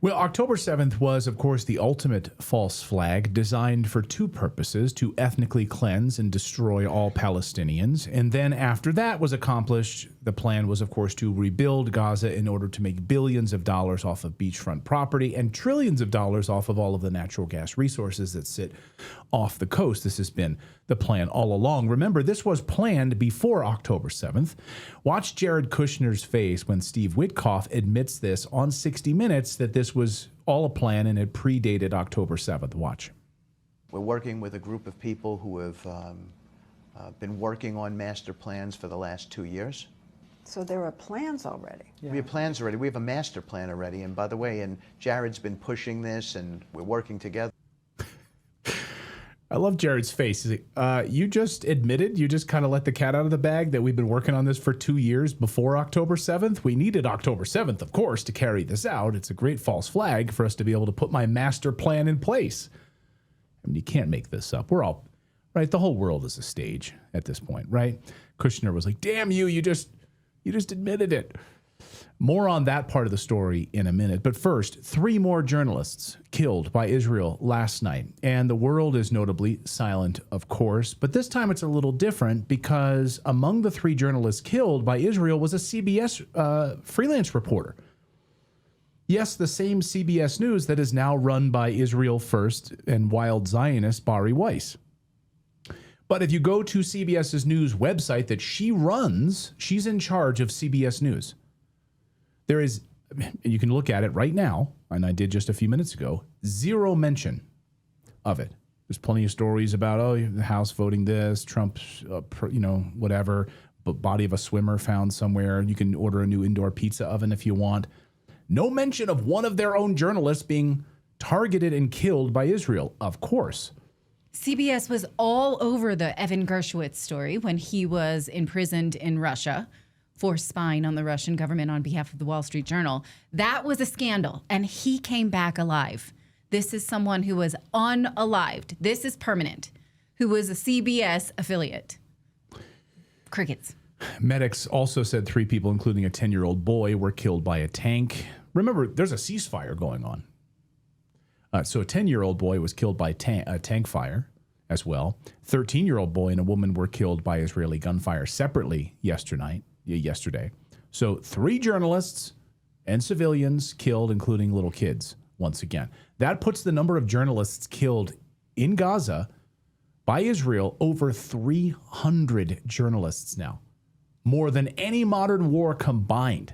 Well, October 7th was, of course, the ultimate false flag, designed for two purposes: to ethnically cleanse and destroy all Palestinians. And then after that was accomplished, the plan was, of course, to rebuild Gaza in order to make billions of dollars off of beachfront property and trillions of dollars off of all of the natural gas resources that sit off the coast. This has been the plan all along. Remember, this was planned before October 7th. Watch Jared Kushner's face when Steve Witkoff admits this on 60 Minutes, that this was all a plan and it predated October 7th. Watch. We're working with a group of people who have been working on master plans for the last 2 years. So there are plans already. Yeah. We have plans already. We have a master plan already. And by the way, and Jared's been pushing this, and we're working together. I love Jared's face. He's like, you just admitted, you just kind of let the cat out of the bag that we've been working on this for 2 years before October 7th. We needed October 7th, of course, to carry this out. It's a great false flag for us to be able to put my master plan in place. I mean, you can't make this up. We're all, right? The whole world is a stage at this point, right? Kushner was like, damn you, you just admitted it. More on that part of the story in a minute. But first, 3 more journalists killed by Israel last night. And the world is notably silent, of course. But this time it's a little different, because among the 3 journalists killed by Israel was a CBS freelance reporter. Yes, the same CBS News that is now run by Israel First and wild Zionist Bari Weiss. But if you go to CBS's news website that she runs, she's in charge of CBS News. There is, and you can look at it right now, and I did just a few minutes ago, 0 mention of it. There's plenty of stories about, oh, the House voting this, Trump's, whatever, but body of a swimmer found somewhere. You can order a new indoor pizza oven if you want. No mention of one of their own journalists being targeted and killed by Israel, of course. CBS was all over the Evan Gershwitz story when he was imprisoned in Russia for spying on the Russian government on behalf of the Wall Street Journal. That was a scandal, and he came back alive. This is someone who was unalived. This is permanent, who was a CBS affiliate. Crickets. Medics also said 3 people, including a 10-year-old boy, were killed by a tank. Remember, there's a ceasefire going on. So a 10-year-old boy was killed by tank fire as well. 13-year-old boy and a woman were killed by Israeli gunfire separately yesterday. So 3 journalists and civilians killed, including little kids, once again. That puts the number of journalists killed in Gaza by Israel over 300 journalists now. More than any modern war combined.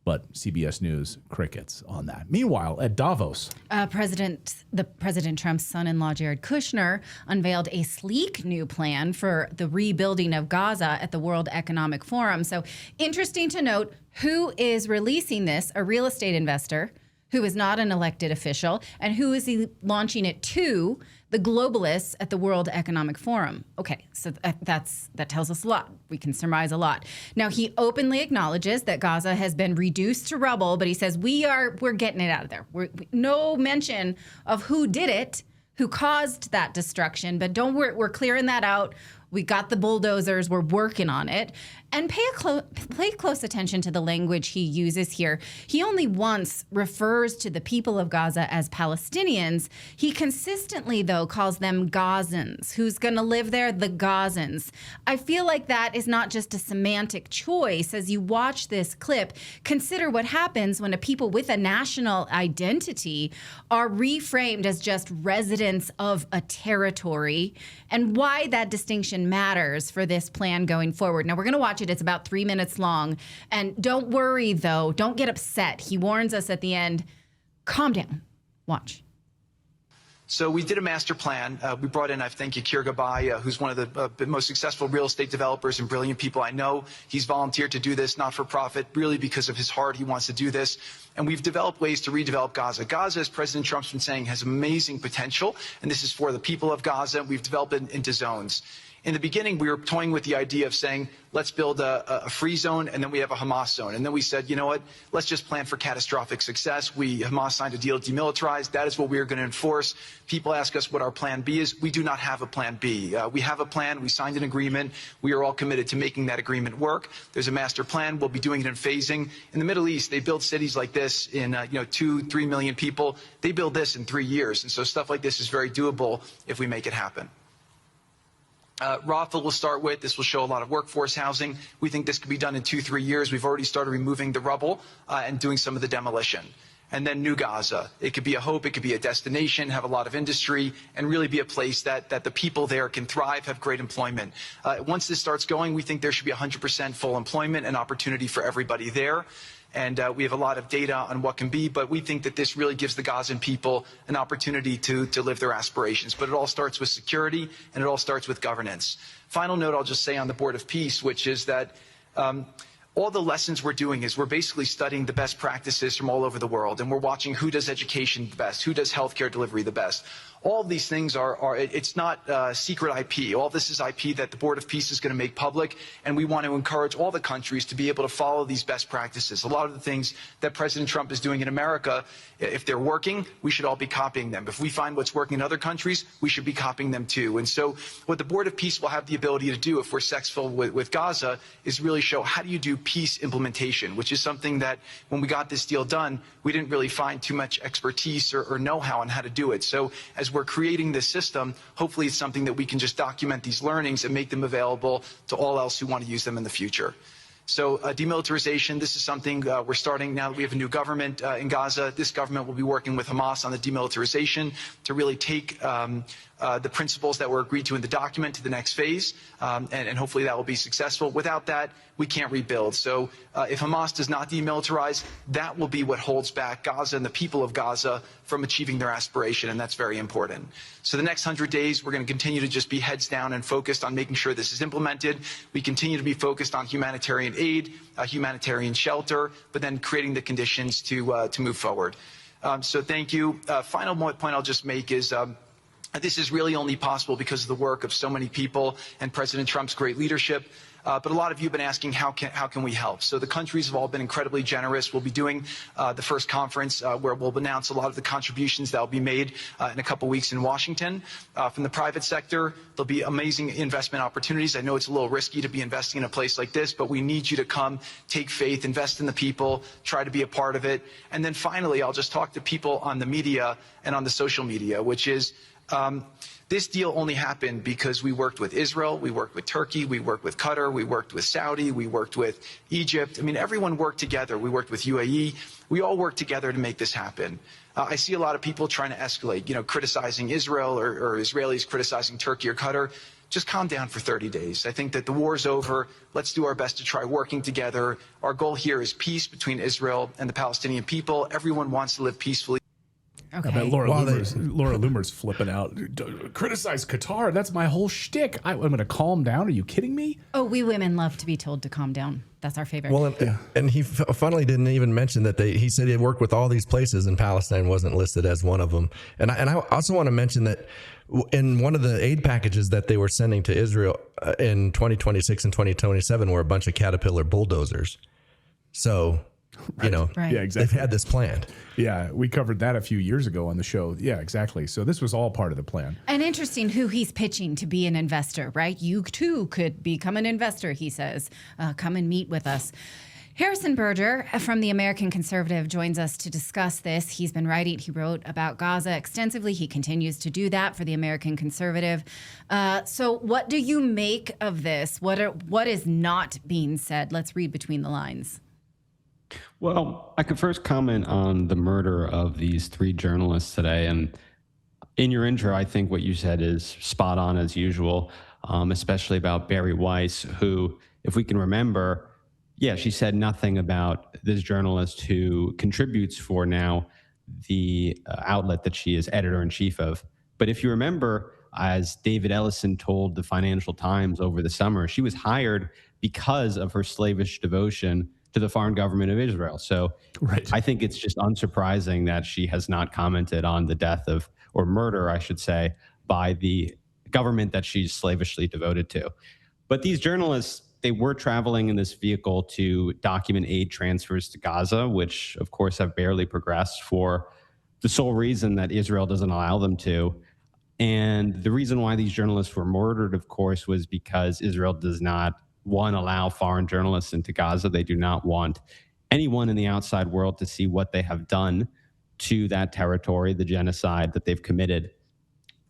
But CBS News, crickets on that. Meanwhile, at Davos, President Trump's son-in-law, Jared Kushner, unveiled a sleek new plan for the rebuilding of Gaza at the World Economic Forum. So interesting to note, who is releasing this? A real estate investor who is not an elected official, and who is he launching it to? The globalists at the World Economic Forum. Okay, so that tells us a lot. We can surmise a lot. Now, he openly acknowledges that Gaza has been reduced to rubble, but he says we're getting it out of there. No mention of who did it, who caused that destruction, but we're clearing that out. We got the bulldozers. We're working on it. And pay close attention to the language he uses here. He only once refers to the people of Gaza as Palestinians. He consistently, though, calls them Gazans. Who's going to live there? The Gazans. I feel like that is not just a semantic choice. As you watch this clip, consider what happens when a people with a national identity are reframed as just residents of a territory, and why that distinction matters for this plan going forward. Now, we're going to watch it. It's about 3 minutes long. And don't worry, though. Don't get upset. He warns us at the end. Calm down. Watch. So we did a master plan. We brought in, I think, Yakir Gabay, who's one of the most successful real estate developers and brilliant people I know. He's volunteered to do this, not for profit, really because of his heart. He wants to do this. And we've developed ways to redevelop Gaza. Gaza, as President Trump's been saying, has amazing potential. And this is for the people of Gaza. We've developed it into zones. In the beginning, we were toying with the idea of saying, let's build a free zone, and then we have a Hamas zone. And then we said, you know what, let's just plan for catastrophic success. Hamas signed a deal to demilitarize. That is what we are going to enforce. People ask us what our plan B is. We do not have a plan B. We have a plan. We signed an agreement. We are all committed to making that agreement work. There's a master plan. We'll be doing it in phasing. In the Middle East, they build cities like this in 2-3 million people. They build this in 3 years. And so stuff like this is very doable if we make it happen. Rafa will start with. This will show a lot of workforce housing. We think this could be done in 2-3 years. We've already started removing the rubble and doing some of the demolition. And then New Gaza. It could be a hope. It could be a destination, have a lot of industry, and really be a place that the people there can thrive, have great employment. Once this starts going, we think there should be 100% full employment and opportunity for everybody there. And we have a lot of data on what can be, but we think that this really gives the Gazan people an opportunity to live their aspirations. But it all starts with security, and it all starts with governance. Final note I'll just say on the Board of Peace, which is that all the lessons we're doing is we're basically studying the best practices from all over the world, and we're watching who does education the best, who does healthcare delivery the best. All of these things it's not secret IP. All this is IP that the Board of Peace is going to make public, and we want to encourage all the countries to be able to follow these best practices. A lot of the things that President Trump is doing in America, if they're working, we should all be copying them. If we find what's working in other countries, we should be copying them too. And so what the Board of Peace will have the ability to do if we're successful with Gaza is really show how do you do peace implementation, which is something that when we got this deal done, we didn't really find too much expertise or know-how on how to do it. So as we're creating this system, hopefully it's something that we can just document these learnings and make them available to all else who want to use them in the future. So demilitarization, this is something we're starting now that we have a new government in Gaza. This government will be working with Hamas on the demilitarization to really take the principles that were agreed to in the document to the next phase, and hopefully that will be successful. Without that, we can't rebuild. So if Hamas does not demilitarize, that will be what holds back Gaza and the people of Gaza from achieving their aspiration, and that's very important. So the next 100 days, we're going to continue to just be heads down and focused on making sure this is implemented. We continue to be focused on humanitarian aid, humanitarian shelter, but then creating the conditions to move forward. So thank you. Final point I'll just make is this is really only possible because of the work of so many people and President Trump's great leadership. But a lot of you have been asking, how can we help? So the countries have all been incredibly generous. We'll be doing the first conference where we'll announce a lot of the contributions that will be made in a couple weeks in Washington. From the private sector, there'll be amazing investment opportunities. I know it's a little risky to be investing in a place like this, but we need you to come, take faith, invest in the people, try to be a part of it. And then finally, I'll just talk to people on the media and on the social media, which is this deal only happened because we worked with Israel, we worked with Turkey, we worked with Qatar, we worked with Saudi, we worked with Egypt. I mean, everyone worked together. We worked with UAE. We all worked together to make this happen. I see a lot of people trying to escalate, criticizing Israel or Israelis criticizing Turkey or Qatar. Just calm down for 30 days. I think that the war's over. Let's do our best to try working together. Our goal here is peace between Israel and the Palestinian people. Everyone wants to live peacefully. Okay. I bet Laura Loomer's flipping out. Criticize Qatar. That's my whole shtick. I'm going to calm down. Are you kidding me? Oh, we women love to be told to calm down. That's our favorite. Well, and he funnily didn't even mention that he said he had worked with all these places and Palestine wasn't listed as one of them. And I also want to mention that in one of the aid packages that they were sending to Israel in 2026 and 2027 were a bunch of Caterpillar bulldozers. So... Right. Yeah, exactly. They've had this planned. Yeah, we covered that a few years ago on the show. Yeah, exactly. So this was all part of the plan. And interesting who he's pitching to be an investor, right? You too could become an investor, he says. Come and meet with us. Harrison Berger from the American Conservative joins us to discuss this. He's been writing. He wrote about Gaza extensively. He continues to do that for the American Conservative. So what do you make of this? What is not being said? Let's read between the lines. Well, I could first comment on the murder of these 3 journalists today. And in your intro, I think what you said is spot on as usual, especially about Barry Weiss, who, if we can remember, she said nothing about this journalist who contributes for now the outlet that she is editor-in-chief of. But if you remember, as David Ellison told the Financial Times over the summer, she was hired because of her slavish devotion to the foreign government of Israel. So right. I think it's just unsurprising that she has not commented on the death of, or murder, I should say, by the government that she's slavishly devoted to. But these journalists, they were traveling in this vehicle to document aid transfers to Gaza, which of course have barely progressed for the sole reason that Israel doesn't allow them to. And the reason why these journalists were murdered, of course, was because Israel does not, one, allow foreign journalists into Gaza. They do not want anyone in the outside world to see what they have done to that territory, the genocide that they've committed.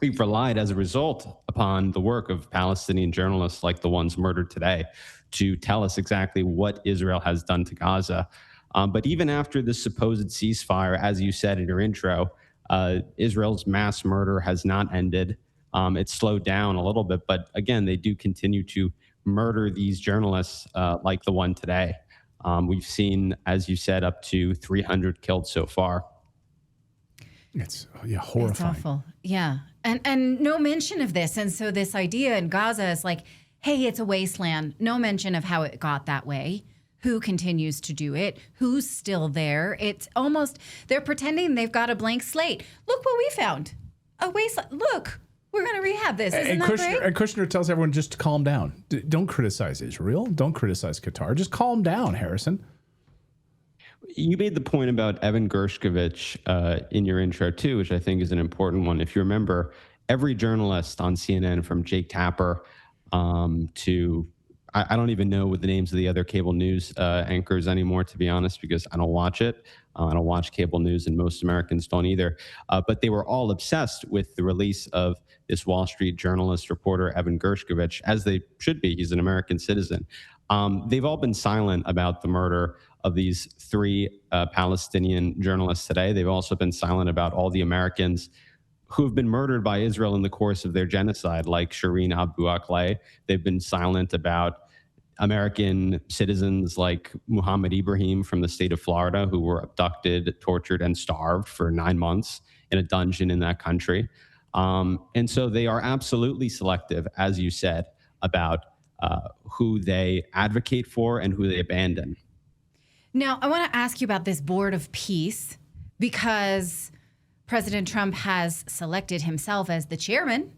We've relied as a result upon the work of Palestinian journalists like the ones murdered today to tell us exactly what Israel has done to Gaza. But even after this supposed ceasefire, as you said in your intro, Israel's mass murder has not ended. It's slowed down a little bit, but again, they do continue to murder these journalists like the one today. We've seen, as you said, up to 300 killed so far. It's horrifying. It's awful. Yeah. And no mention of this. And so this idea in Gaza is like, hey, it's a wasteland. No mention of how it got that way. Who continues to do it? Who's still there? It's almost, they're pretending they've got a blank slate. Look what we found. A wasteland. Look, we're going to rehab this. Isn't that great? And Kushner tells everyone just to calm down. Don't criticize Israel. Don't criticize Qatar. Just calm down, Harrison. You made the point about Evan Gershkovich in your intro, too, which I think is an important one. If you remember, every journalist on CNN, from Jake Tapper to, I don't even know what the names of the other cable news anchors anymore, to be honest, because I don't watch it. I don't watch cable news, and most Americans don't either. But they were all obsessed with the release of this Wall Street journalist reporter, Evan Gershkovich, as they should be. He's an American citizen. They've all been silent about the murder of these three Palestinian journalists today. They've also been silent about all the Americans who have been murdered by Israel in the course of their genocide, like Shireen Abu Akleh. They've been silent about American citizens like Muhammad Ibrahim from the state of Florida, who were abducted, tortured, and starved for 9 months in a dungeon in that country. And so they are absolutely selective, as you said, about who they advocate for and who they abandon. Now, I want to ask you about this Board of Peace, because President Trump has selected himself as the chairman,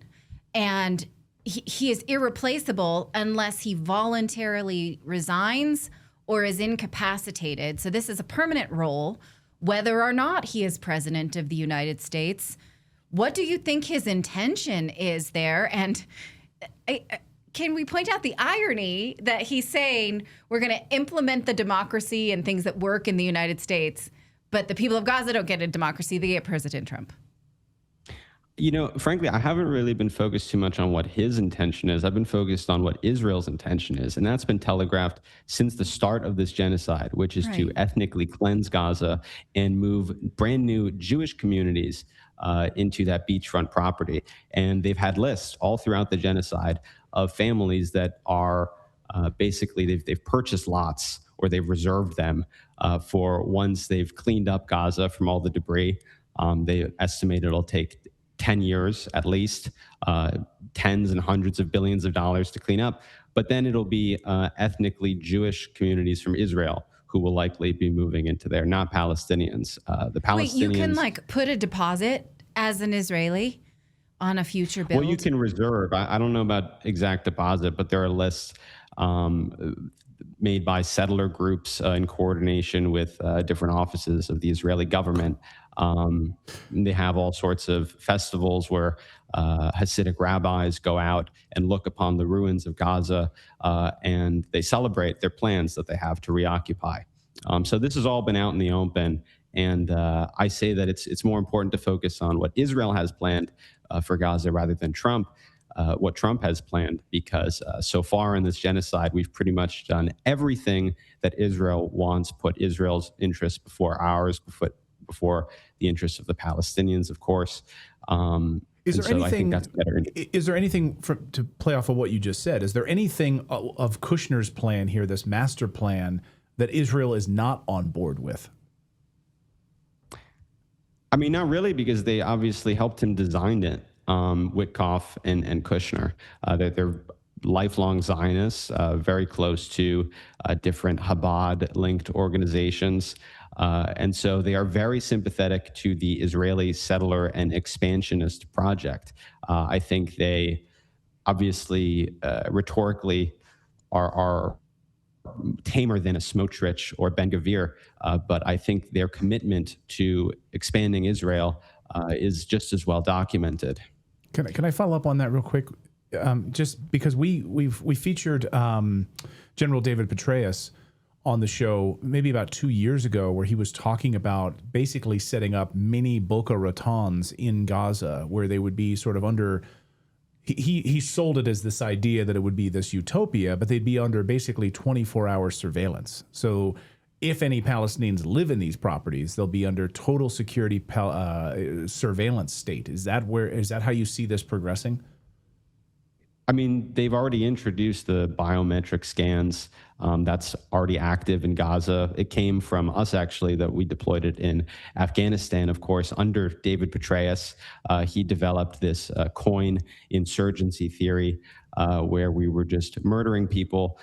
and he is irreplaceable unless he voluntarily resigns or is incapacitated. So this is a permanent role, whether or not he is president of the United States. What do you think his intention is there? And can we point out the irony that he's saying we're going to implement the democracy and things that work in the United States, but the people of Gaza don't get a democracy, they get President Trump? You know, frankly, I haven't really been focused too much on what his intention is. I've been focused on what Israel's intention is. And that's been telegraphed since the start of this genocide, which is to ethnically cleanse Gaza and move brand new Jewish communities into that beachfront property. And they've had lists all throughout the genocide of families that are basically, they've purchased lots or they've reserved them for once they've cleaned up Gaza from all the debris. They estimate it'll take 10 years at least, tens and hundreds of billions of dollars to clean up. But then it'll be ethnically Jewish communities from Israel who will likely be moving into there, not Palestinians. The Palestinians. Wait, you can like put a deposit as an Israeli on a future build? Well, you can reserve. I don't know about exact deposit, but there are lists made by settler groups in coordination with different offices of the Israeli government. They have all sorts of festivals where Hasidic rabbis go out and look upon the ruins of Gaza and they celebrate their plans that they have to reoccupy. So this has all been out in the open. And I say that it's more important to focus on what Israel has planned for Gaza rather than what Trump has planned, because so far in this genocide, we've pretty much done everything that Israel wants, put Israel's interests before ours, before the interests of the Palestinians, of course. Is there anything to play off of what you just said? Is there anything of Kushner's plan here, this master plan, that Israel is not on board with? I mean, not really, because they obviously helped him design it, Witkoff and Kushner. They're lifelong Zionists, very close to different Chabad-linked organizations. And so they are very sympathetic to the Israeli settler and expansionist project. I think they obviously rhetorically are tamer than a Smotrich or Ben Gvir, but I think their commitment to expanding Israel is just as well documented. Can I follow up on that real quick? Just because we featured General David Petraeus on the show maybe about 2 years ago, where he was talking about basically setting up mini Boca Ratons in Gaza, where they would be sort of under. He sold it as this idea that it would be this utopia, but they'd be under basically 24-hour surveillance. So if any Palestinians live in these properties, they'll be under total security surveillance state. Is that how you see this progressing? I mean, they've already introduced the biometric scans. That's already active in Gaza. It came from us, actually, that we deployed it in Afghanistan, of course, under David Petraeus. He developed this coin insurgency theory, where we were just murdering people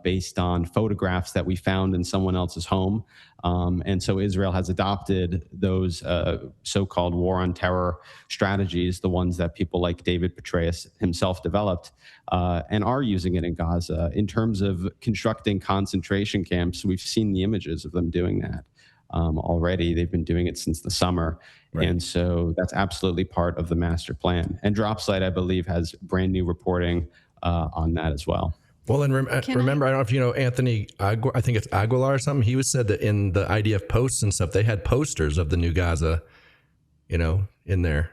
based on photographs that we found in someone else's home. And so Israel has adopted those so-called war on terror strategies, the ones that people like David Petraeus himself developed, and are using it in Gaza. In terms of constructing concentration camps, we've seen the images of them doing that already. They've been doing it since the summer. Right. And so that's absolutely part of the master plan. And Dropsite, I believe, has brand new reporting on that as well. Well, and remember, I don't know if you know Anthony, I think it's Aguilar or something. He said that in the IDF posts and stuff, they had posters of the new Gaza, in there.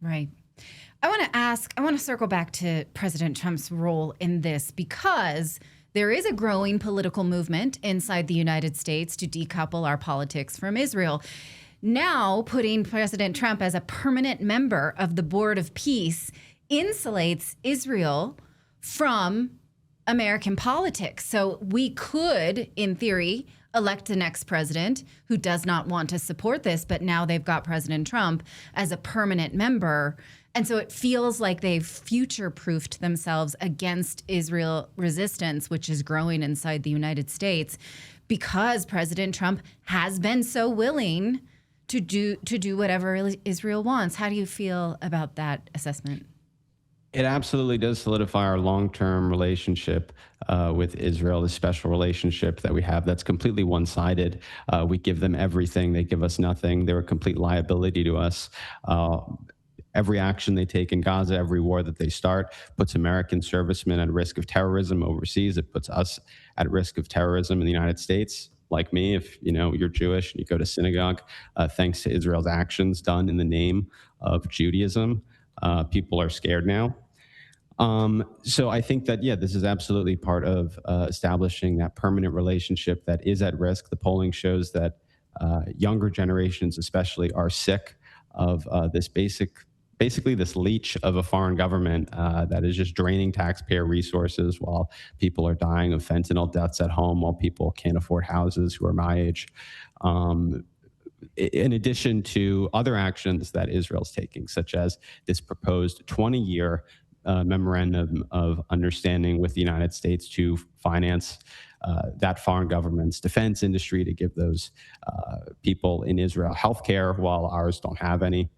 Right. I want to circle back to President Trump's role in this, because there is a growing political movement inside the United States to decouple our politics from Israel. Now, putting President Trump as a permanent member of the Board of Peace insulates Israel from American politics. So we could, in theory, elect the next president who does not want to support this, but now they've got President Trump as a permanent member. And so it feels like they've future-proofed themselves against Israel resistance, which is growing inside the United States, because President Trump has been so willing to do whatever Israel wants. How do you feel about that assessment? It absolutely does solidify our long-term relationship with Israel, the special relationship that we have that's completely one-sided. We give them everything. They give us nothing. They're a complete liability to us. Every action they take in Gaza, every war that they start, puts American servicemen at risk of terrorism overseas. It puts us at risk of terrorism in the United States. Like me, if you're Jewish and you go to synagogue, thanks to Israel's actions done in the name of Judaism, people are scared now. So I think that, this is absolutely part of establishing that permanent relationship that is at risk. The polling shows that younger generations especially are sick of basically this leech of a foreign government that is just draining taxpayer resources while people are dying of fentanyl deaths at home, while people can't afford houses who are my age. In addition to other actions that Israel's taking, such as this proposed 20-year memorandum of understanding with the United States to finance that foreign government's defense industry, to give those people in Israel health care while ours don't have any.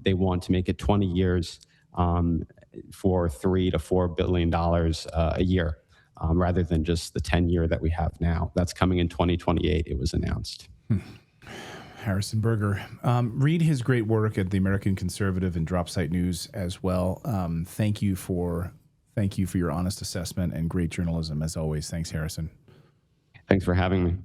They want to make it 20 years for $3 to $4 billion a year, rather than just the 10-year that we have now. That's coming in 2028, it was announced. Harrison Berger. Read his great work at the American Conservative and Dropsite News as well. Thank you for your honest assessment and great journalism as always. Thanks, Harrison. Thanks for having me.